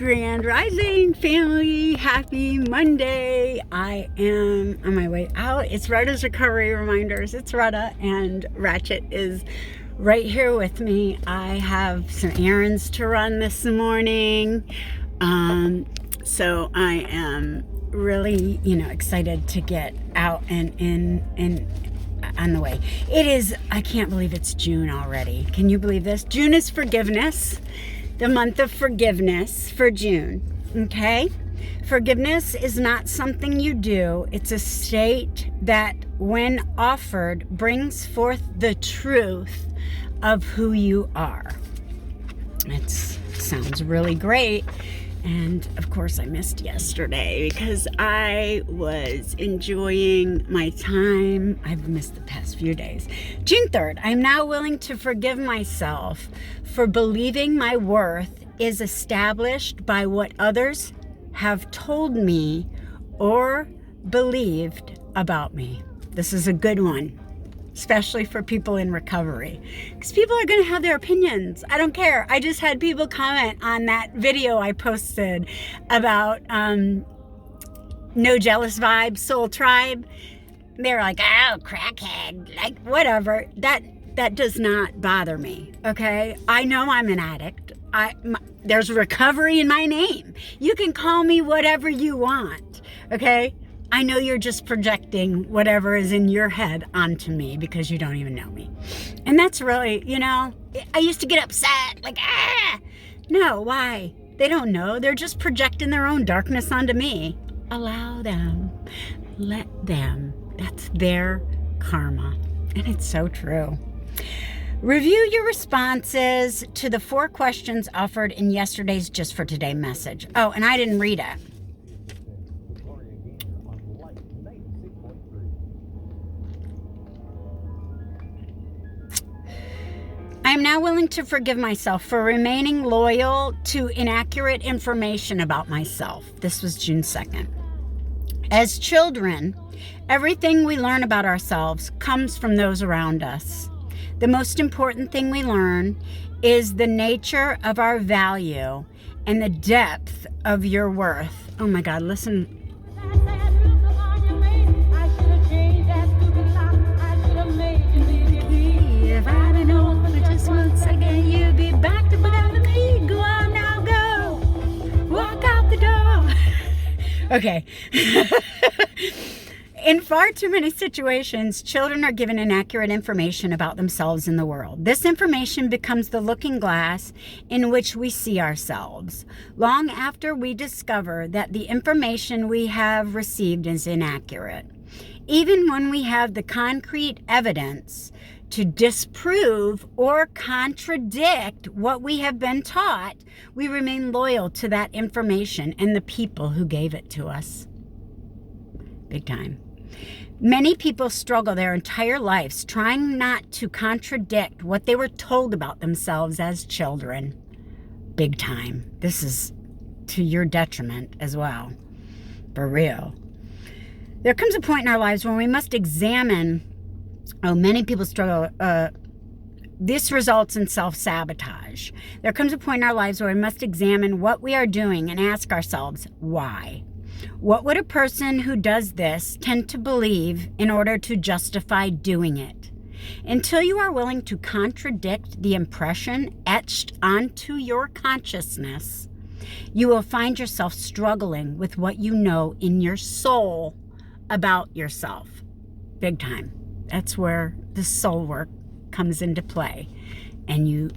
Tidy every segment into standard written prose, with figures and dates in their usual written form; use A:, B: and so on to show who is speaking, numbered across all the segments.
A: Grand Rising family, happy Monday. I am on my way out. It's Rudda's Recovery Reminders. It's Rudda, and Ratchet is right here with me. I have some errands to run this morning. So I am really, excited to get out and on the way. It is, I can't believe it's June already. Can you believe this? June is forgiveness. The month of forgiveness for June, okay? Forgiveness is not something you do. It's a state that, when offered, brings forth the truth of who you are. It sounds really great. And of course I missed yesterday because I was enjoying my time. I've missed the past few days. June 3rd, I'm now willing to forgive myself for believing my worth is established by what others have told me or believed about me. This is a good one, especially for people in recovery, because people are going to have their opinions. I don't care. I just had people comment on that video I posted about No Jealous Vibes, Soul Tribe. They're like, oh, crackhead, like whatever. That does not bother me, okay? I know I'm an addict. There's recovery in my name. You can call me whatever you want, okay? I know you're just projecting whatever is in your head onto me because you don't even know me. And that's really, I used to get upset, like, no, why? They don't know. They're just projecting their own darkness onto me. Allow them. Let them. That's their karma. And it's so true. Review your responses to the 4 questions offered in yesterday's Just for Today message. Oh, and I didn't read it. I am now willing to forgive myself for remaining loyal to inaccurate information about myself. This was June 2nd. As children, everything we learn about ourselves comes from those around us. The most important thing we learn is the nature of our value and the depth of your worth. Oh my God, listen. If I don't know for just 1 second, you'd be back to without me. Go on now, go. Walk out the door. Okay. In far too many situations, children are given inaccurate information about themselves and the world. This information becomes the looking glass in which we see ourselves. Long after we discover that the information we have received is inaccurate. Even when we have the concrete evidence to disprove or contradict what we have been taught, we remain loyal to that information and the people who gave it to us. Big time. Many people struggle their entire lives trying not to contradict what they were told about themselves as children. Big time. This is to your detriment as well. For real. There comes a point in our lives when we must examine. Many people struggle. This results in self-sabotage. There comes a point in our lives where we must examine what we are doing and ask ourselves, why? What would a person who does this tend to believe in order to justify doing it? Until you are willing to contradict the impression etched onto your consciousness, you will find yourself struggling with what you know in your soul about yourself. Big time. That's where the soul work comes into play. And you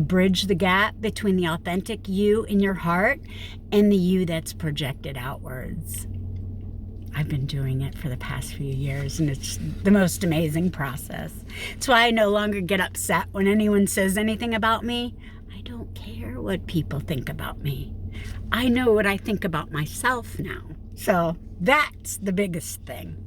A: bridge the gap between the authentic you in your heart and the you that's projected outwards. I've been doing it for the past few years, and it's the most amazing process. That's why I no longer get upset when anyone says anything about me. I don't care what people think about me. I know what I think about myself now. So that's the biggest thing.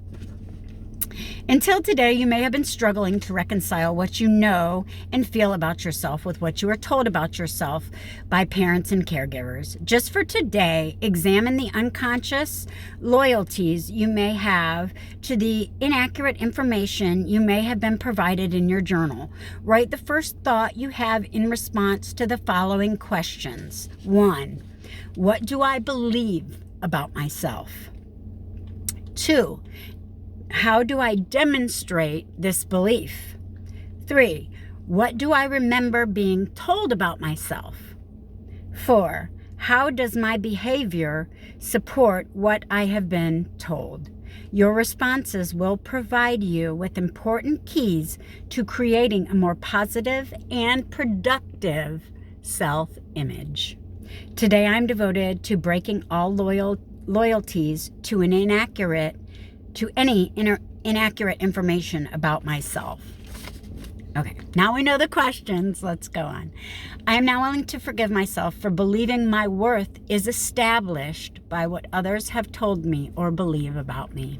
A: Until today, you may have been struggling to reconcile what you know and feel about yourself with what you were told about yourself by parents and caregivers. Just for today, examine the unconscious loyalties you may have to the inaccurate information you may have been provided in your journal. Write the first thought you have in response to the following questions. 1. What do I believe about myself? 2, how do I demonstrate this belief? 3, what do I remember being told about myself? 4, how does my behavior support what I have been told? Your responses will provide you with important keys to creating a more positive and productive self-image. Today, I'm devoted to breaking all loyalties to any inaccurate information about myself. Okay, now we know the questions. Let's go on. I am now willing to forgive myself for believing my worth is established by what others have told me or believe about me.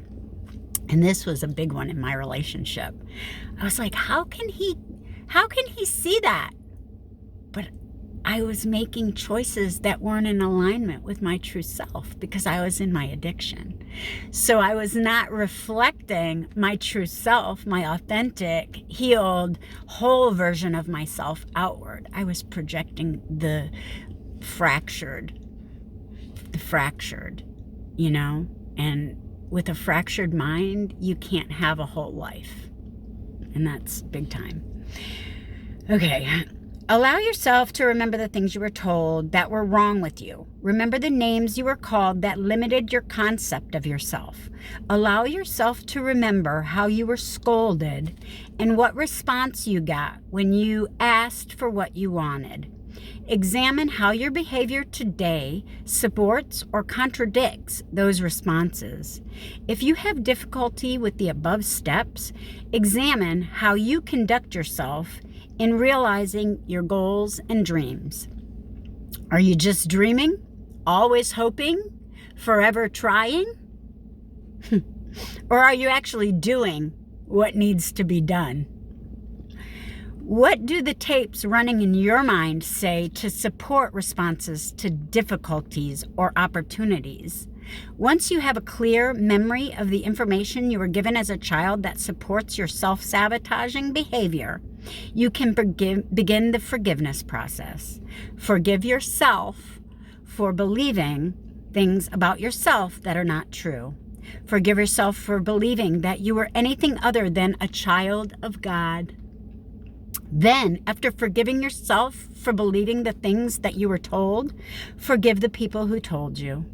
A: And this was a big one in my relationship. I was like, how can he see that? But I was making choices that weren't in alignment with my true self because I was in my addiction. So I was not reflecting my true self, my authentic, healed, whole version of myself outward. I was projecting the fractured, you know? And with a fractured mind, you can't have a whole life. And that's big time. Okay. Allow yourself to remember the things you were told that were wrong with you. Remember the names you were called that limited your concept of yourself. Allow yourself to remember how you were scolded and what response you got when you asked for what you wanted. Examine how your behavior today supports or contradicts those responses. If you have difficulty with the above steps, examine how you conduct yourself in realizing your goals and dreams. Are you just dreaming, always hoping, forever trying? Or are you actually doing what needs to be done? What do the tapes running in your mind say to support responses to difficulties or opportunities? Once you have a clear memory of the information you were given as a child that supports your self-sabotaging behavior, you can begin the forgiveness process. Forgive yourself for believing things about yourself that are not true. Forgive yourself for believing that you were anything other than a child of God. Then, after forgiving yourself for believing the things that you were told, forgive the people who told you.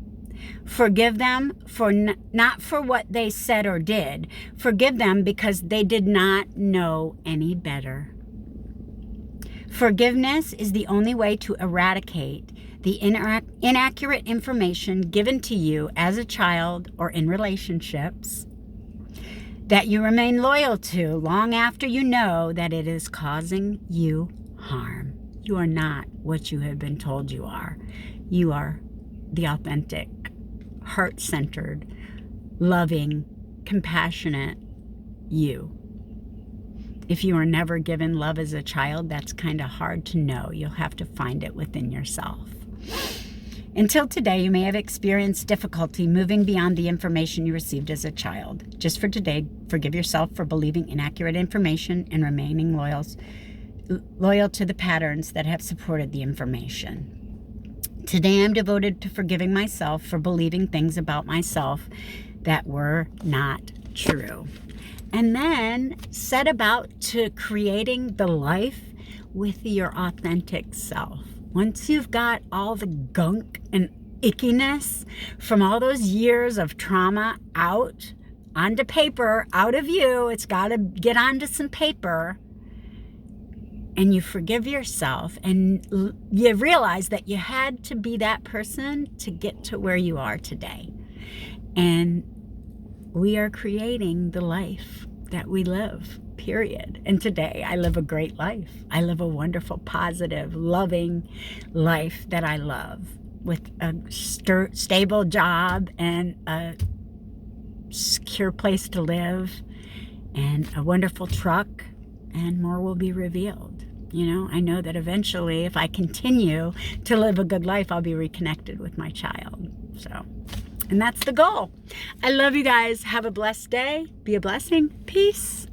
A: Forgive them for not for what they said or did. Forgive them because they did not know any better. Forgiveness is the only way to eradicate the inaccurate information given to you as a child or in relationships that you remain loyal to long after you know that it is causing you harm. You are not what you have been told you are. You are the authentic, heart-centered, loving, compassionate you. If you were never given love as a child, that's kind of hard to know. You'll have to find it within yourself. Until today, you may have experienced difficulty moving beyond the information you received as a child. Just for today, forgive yourself for believing inaccurate information and remaining loyal to the patterns that have supported the information. Today, I'm devoted to forgiving myself for believing things about myself that were not true. And then set about to creating the life with your authentic self. Once you've got all the gunk and ickiness from all those years of trauma out onto paper, out of you, it's got to get onto some paper, and you forgive yourself and you realize that you had to be that person to get to where you are today. And we are creating the life that we live, period. And today I live a great life. I live a wonderful, positive, loving life that I love with a stable job and a secure place to live and a wonderful truck, and more will be revealed. You know, I know that eventually if I continue to live a good life, I'll be reconnected with my child. So, and that's the goal. I love you guys. Have a blessed day. Be a blessing. Peace.